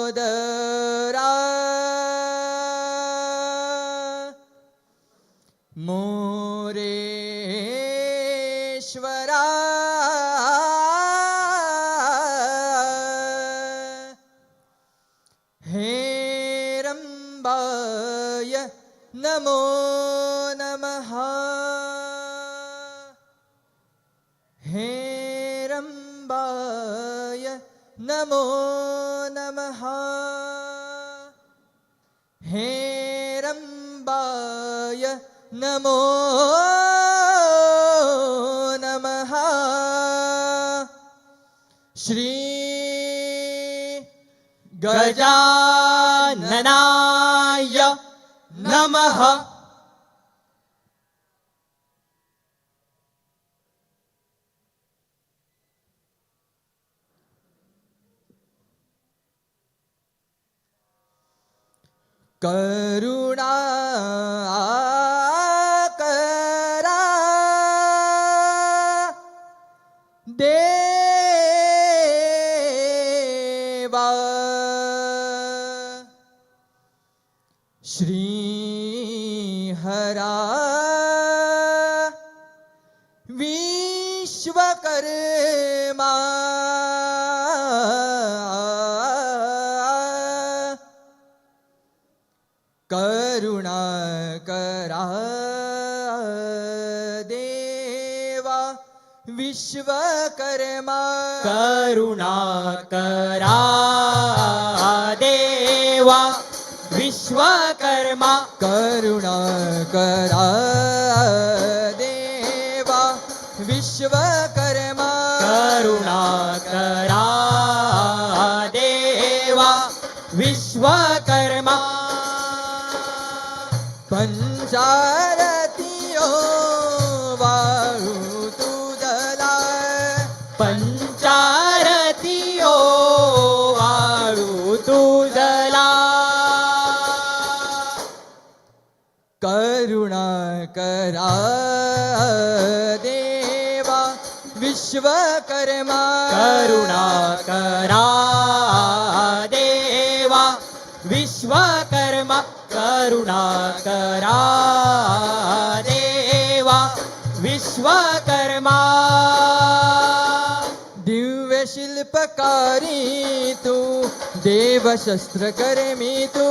लंबोदरा मोरेश्वरा हेरंबाय नमो नमः हेरंबाय नमो नमः हेरंबाय नमो नमः श्री गजाननाय नमः। करुणा करा देवा श्रीहरा विश्वकर्मा करुणा करा देवा विश्वकर्मा करुणा करा देवा विश्वकर्मा करुणा करा देवा विश्वकर्मा करुणा करा देवा विश्वकर्मा पंचारतियो वाळू तुझला पंचारतियो वाळू तुझला करुणा करा देवा विश्वकर्मा करुणा करा देवा विश्वकर्मा करुणा करा देवा विश्वकर्मा दिव्य शिल्पकारी तू देव शस्त्रकर्मी तू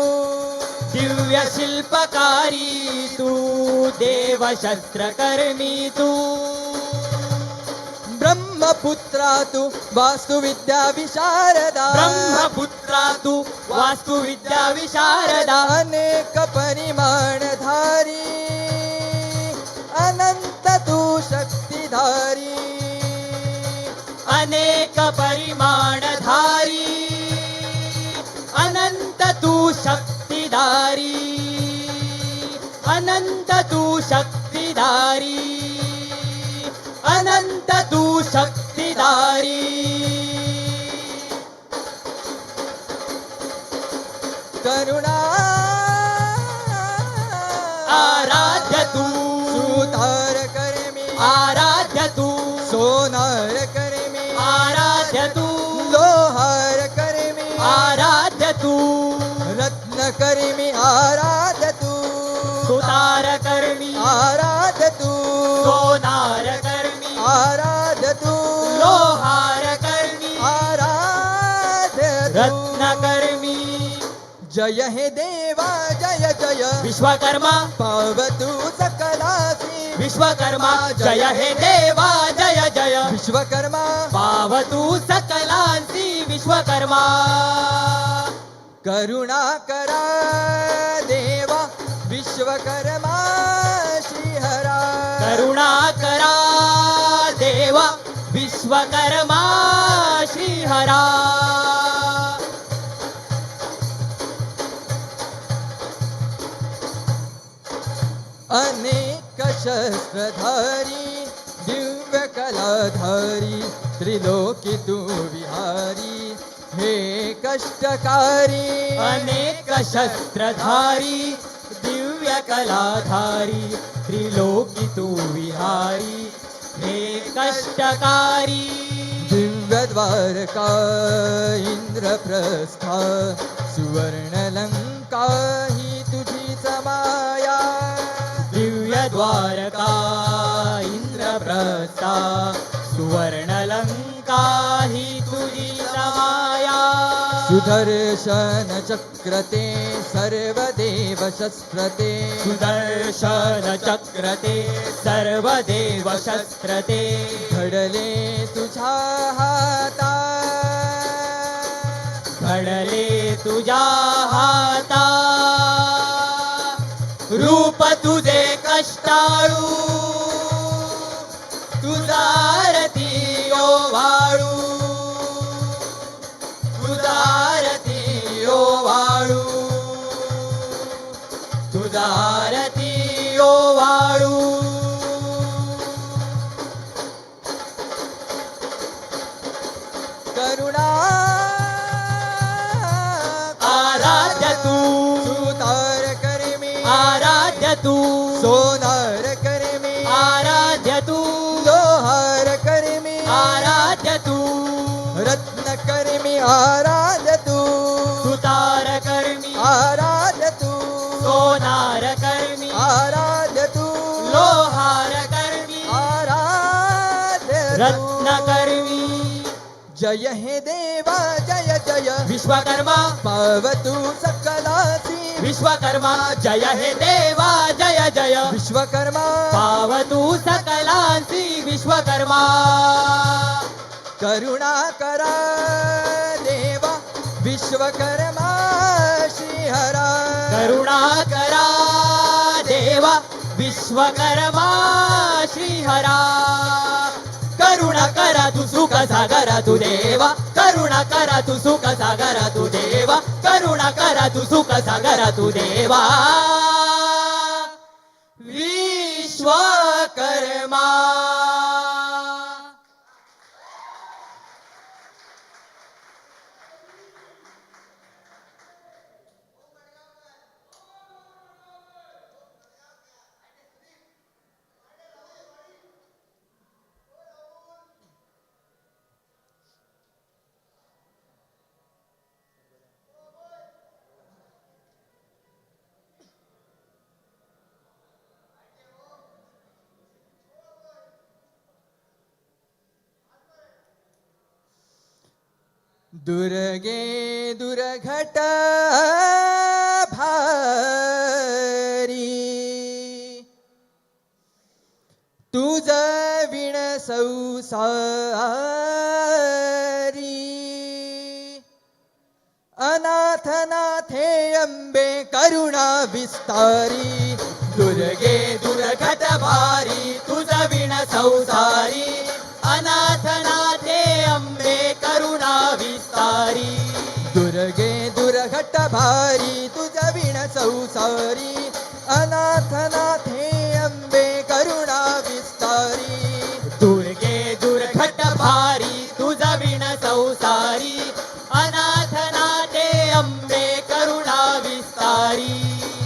दिव्य शिल्पकारी तू देव शस्त्रकर्मी तू ब्रह्मपुत्रा तू वास्तुविद्या विशारदा ब्रह्मपुत्रा तू वास्तुविद्या विशारदा अनेक परिमाणधारी अनंत तू शक्तिधारी अनेक परिमाणधारी अनंत तू शक्तिधारी अनंत तू शक्तिधारी अनंत तू शक्तिधारी करुणा आराध्य तू सुतार कर्मी आराध्य तू सोनार कर्मी आराध्य तू लोहार कर्मी आराध्य तू रत्न कर्मी आराध्य तू सुतार कर्मी आराध्य तू सोनार कर्मी आराध्य तू लोहार कर्मी आराध्य तू रत्न कर्मी जय हे देवा जय जय विश्वकर्मा पावतु सकलासी विश्वकर्मा जय हे देवा जय जय विश्वकर्मा पावतु सकलांसी विश्वकर्मा करुणा करा देवा विश्वकर्मा श्रीहरा करुणा करा देवा विश्वकर्मा श्रीहरा अनेक शस्त्रधारी दिव्य कलाधारी त्रिलोकी तू विहारी हे कष्टकारी अनेक शस्त्रधारी दिव्य कलाधारी त्रिलोकी तू विहारी हे कष्टकारी दिव्यद्वारका इंद्रप्रस्था सुवर्णलंका ही तुझीच माया दिव्यद्वारका इंद्रप्रस्था सुवर्णलंका ही तुझी माया सुदर्शन चक्रते सर्वदेव शस्त्रते सुदर्शन चक्रते सर्वदेव शस्त्रते घडले तुझ्या हाता घडले तुझ्या हाता रूप तुझे कष्टाळू तुझा आरती ओवाळू तुझा आरती ओवाळू तुझा आरती ओवाळू करुणा आराध्य तू सुतार करमी आराध्य तू सोनार करमी आराध्य तू लोहार करमी आराध्य तू रत्न करमी आराध्य तू सुतार कर्मी आराध्य तू सोनार कर्मी आराध्य तू लोहार कर्मी आराध्य तू. रत्न कर्मी जय हे देवा जय जय विश्वकर्मा पावतू सकलासी विश्वकर्मा जय हे देवा जय जय विश्वकर्मा पावतू सकलांसी विश्वकर्मा करुणा करा देवा विश्वकर्मा श्रीहरा करुणा करा देवा विश्वकर्मा श्रीहरा करुणा करा तू सुख सागरा तू देवा करुणा करा तू सुख सागरा तू देवा करुणा करा तू सुख सागरा तू देवा विश्वकर्मा दुर्गे दुर्घट भारी तुझ विण संसारी अनाथनाथे अंबे करुणा विस्तारी दुर्गे दुर्घट भारी तुझ विण संसारी अनाथनाथे अंबे करुणा विस्तारी दुर्गे दुर्घट भारी तुझ विण संसारी अनाथनाथे अंबे करुणा विस्तारी दुर्गे दुर्घट भारी तुझ विण संसारी अनाथनाथे अंबे करुणा विस्तारी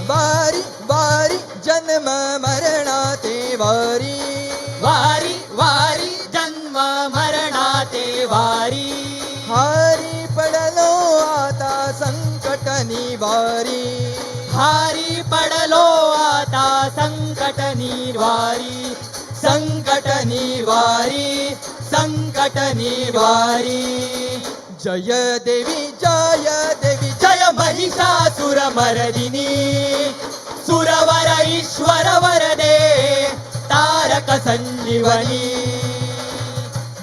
वारी वारी जन्म मरणाते वारी वारी वारी जन्म मरणाते वारी हारी पडलो आता संकट निवारी हारी पडलो आता संकट निवारी संकट निवारी संकट निवारी जय देवी जय देवी जय महिषासुर मर्दिनी सुरवर ईश्वर वरदे तारक संजीवनी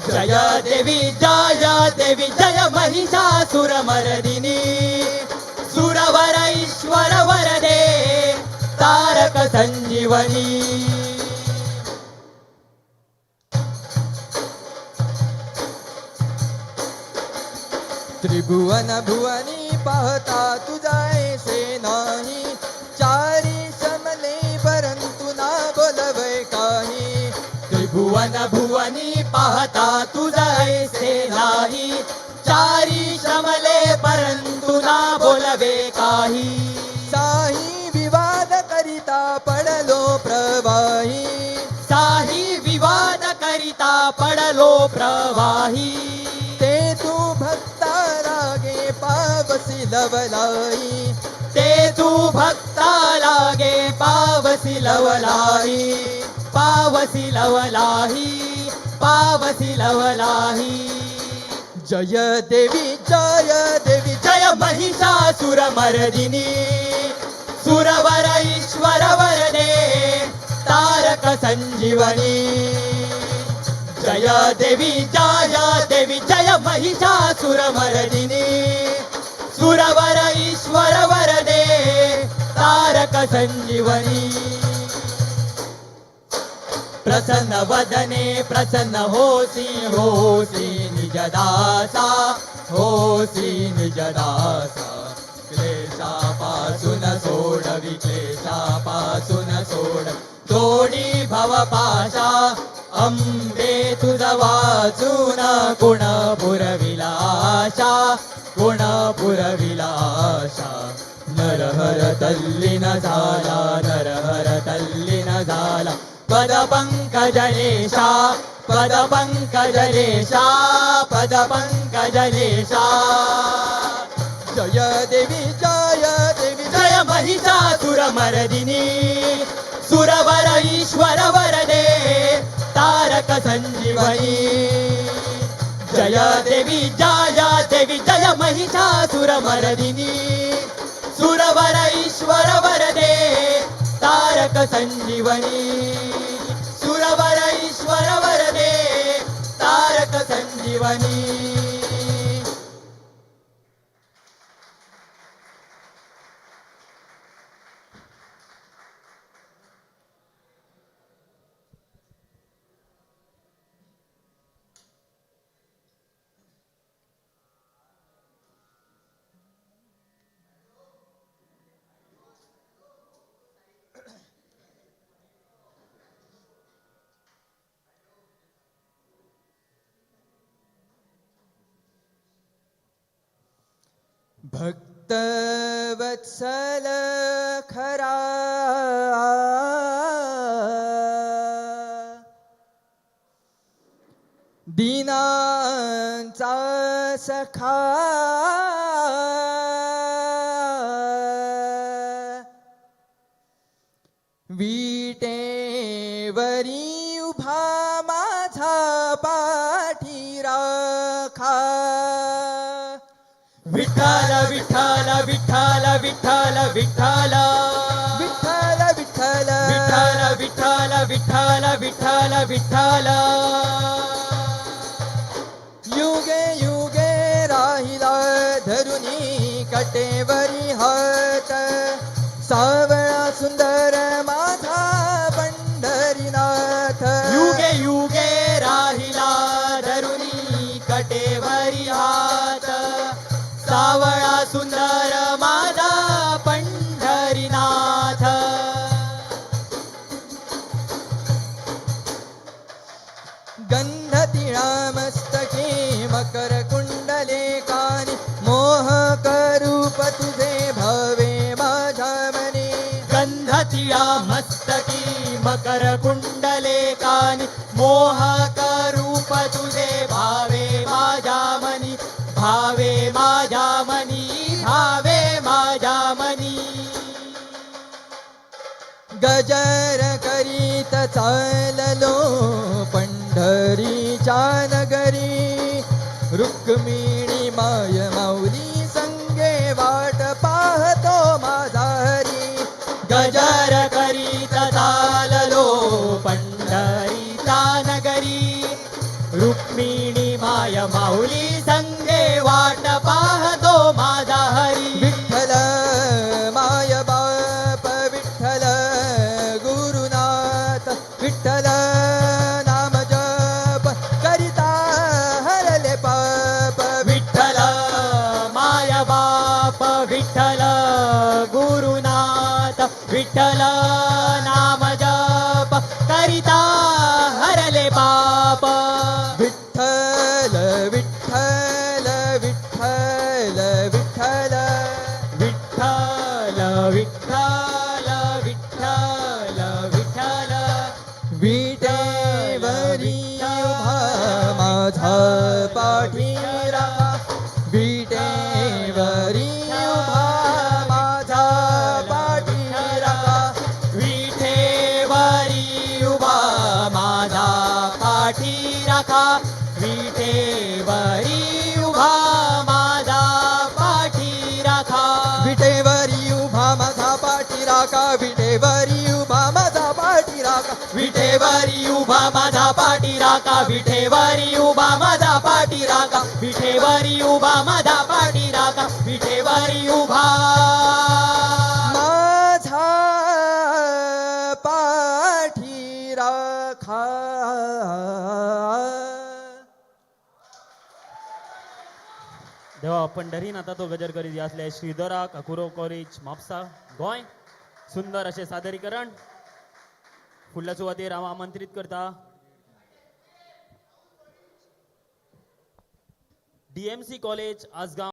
जय देवी जय महिषासुर मर्दिनी सुरवर ईश्वर वरदे तारक संजीवनी त्रिभुवन भुवनी पाहता तुझा ऐसे नाही चारी समले परंतु ना बोलवे काही त्रिभुवन भुवनी पाहता तुझा ऐसे नाही चारी शमले परंतु ना बोलवे काही साही विवाद करिता पडलो प्रवाही साही विवाद करी पडलो प्रवाही ते तू भक्ता लागे पावसी लवलाई ते तू भक्ता लागे पावसी लवलाही पावसी लवलाही पावसी लवलाही जय देवी जय देवी जय महिषासुरमर्दिनी सुरवर ईश्वर वरदे तारक संजीवनी जय देवी जय महिषासुरमर्दिनी सुरवर ईश्वर वरदे तारक संजीवनी प्रसन्न वदने प्रसन्न होसी होसी निजदासा होसी निजदासा क्लेशापासून सोडवी क्लेशापासून सोड तोडी भवपाशा अंबे तुझ वाचून गुण पुरविला आशा गुण पुरविला आशा नरहर तल्लीन झाला नरहर तल्लीन झाला पद पंकजलेशा पद पंकजलेशा पद पंकजलेशा जय देवी जय महिषासुरमर्दिनी सुरवर ईश्वर वरदे तारक संजीवनी जय देवी जय महिषासुरमर्दिनी सुरवर ईश्वर वरदे तारक संजीवनी सुरवर ईश्वर वरदे तारक संजीवनी भक्त वत्सल खरा दीनांचा सखा विटेवरी उभा माझा पाठी राखा विठ्ठल विठ्ठल विठ्ठल विठ्ठल विठ्ठल विठ्ठल विठ्ठल विठ्ठल विठ्ठल विठ्ठल विठ्ठल विठ्ठल युगे युगे राहिला धरुनी कटेवरी हात सावळा सुंदर माझा पंढरीनाथ युगे युगे राहिला धरुनी कटेवरी हात सावळा सुंदर माझा पंढरीनाथ गंध तिळा मस्तके मकर कुंडले कानी मोहक रूप तुझे भावे माझ्या मनी गंध तिळा मस्तकी मकर कुंडले कानी मोहक रूप तुझे भावे माझ्या मनी भावे माझ्या मनी भावे माझ्या मनी गजर करीत चाललो पंढरीच्या नगरी रुक्मिणी माय माऊली संगे वाट पाहतो माझा हरी गजर करीत चाललो पंढरीचा नगरी रुक्मिणी माय माऊली संगे वाट पाहतो माझा हरी विठ्ठल माय बाप विठ्ठल गुरुनाथ विठ्ठल नाम जप करिता हरले पाप विठ्ठल माय बाप विठ्ठल गुरुनाथ विठ्ठल नाम जप करिता हरले पाप विठ्ठल विठ्ठल विठ्ठल विठ्ठल विठ्ठल विठ्ठल विठ्ठल विठ्ठल विटेवरी उभा राखा विटेवरी उभा माझा पाठी राखा विठेवरी उभा माझा पाठी राखा विठेवरी उभा माझा पाठी राखा विठेवरी उभा माझा पाठी राखा विठेवरी उभा माझा पाठी राखा देवा पंढरीनाथा तो गजर करीत असले श्रीधरा काकुरो कॉलेज म्हापसा गोंय सुंदर असे सादरीकरण फुडल्या सुवातेर हांव आमंत्रीत करता DMC कॉलेज आसगांव